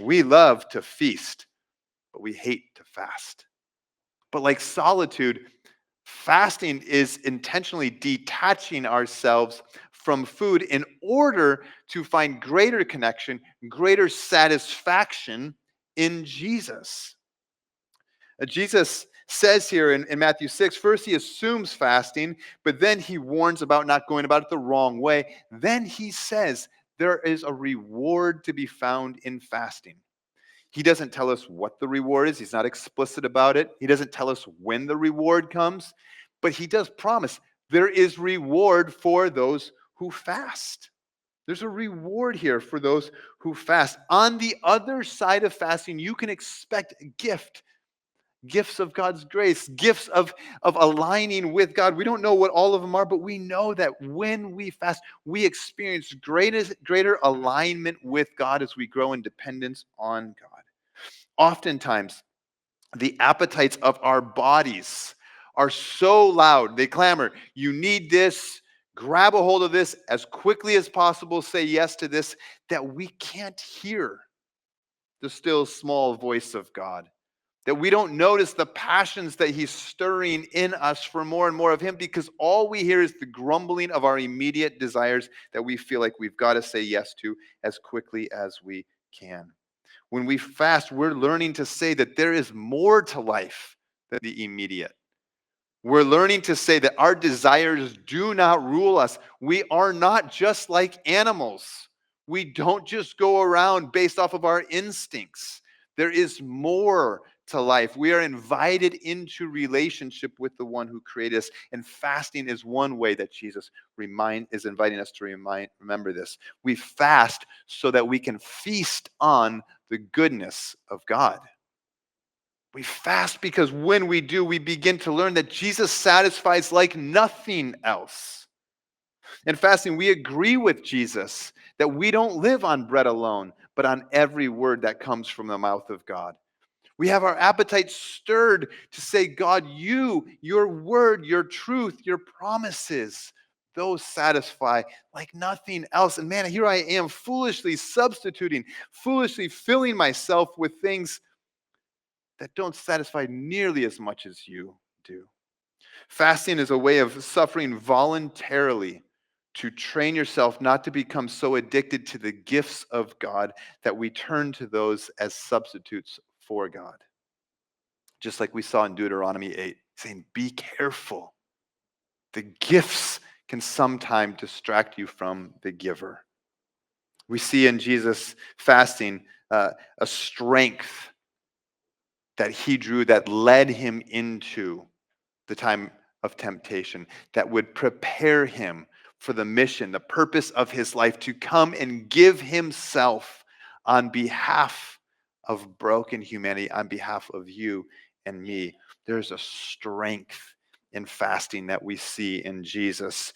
We love to feast, but we hate to fast. But like solitude, fasting is intentionally detaching ourselves from food in order to find greater connection, greater satisfaction in Jesus. Jesus says here in Matthew 6, first he assumes fasting, but then he warns about not going about it the wrong way. Then he says there is a reward to be found in fasting. He doesn't tell us what the reward is. He's not explicit about it. He doesn't tell us when the reward comes, but he does promise there is reward for those who fast. There's a reward here for those who fast. On the other side of fasting, you can expect a gift. Gifts of God's grace, gifts of aligning with God. We don't know what all of them are, but we know that when we fast, we experience greater alignment with God as we grow in dependence on God. Oftentimes, the appetites of our bodies are so loud, they clamor, you need this, grab a hold of this as quickly as possible, say yes to this, that we can't hear the still small voice of God. That we don't notice the passions that he's stirring in us for more and more of him, because all we hear is the grumbling of our immediate desires that we feel like we've got to say yes to as quickly as we can. When we fast, we're learning to say that there is more to life than the immediate. We're learning to say that our desires do not rule us. We are not just like animals. We don't just go around based off of our instincts. There is more to life. We are invited into relationship with the one who created us. And fasting is one way that Jesus is inviting us to remember this. We fast so that we can feast on the goodness of God. We fast because when we do, we begin to learn that Jesus satisfies like nothing else. In fasting, we agree with Jesus that we don't live on bread alone, but on every word that comes from the mouth of God. We have our appetite stirred to say, God, your word, your truth, your promises, those satisfy like nothing else. And man, here I am foolishly substituting, foolishly filling myself with things that don't satisfy nearly as much as you do. Fasting is a way of suffering voluntarily to train yourself not to become so addicted to the gifts of God that we turn to those as substitutes for God. Just like we saw in Deuteronomy 8, saying, be careful. The gifts can sometimes distract you from the giver. We see in Jesus fasting a strength that he drew that led him into the time of temptation, that would prepare him for the mission, the purpose of his life, to come and give himself on behalf of broken humanity, on behalf of you and me. There's a strength in fasting that we see in Jesus.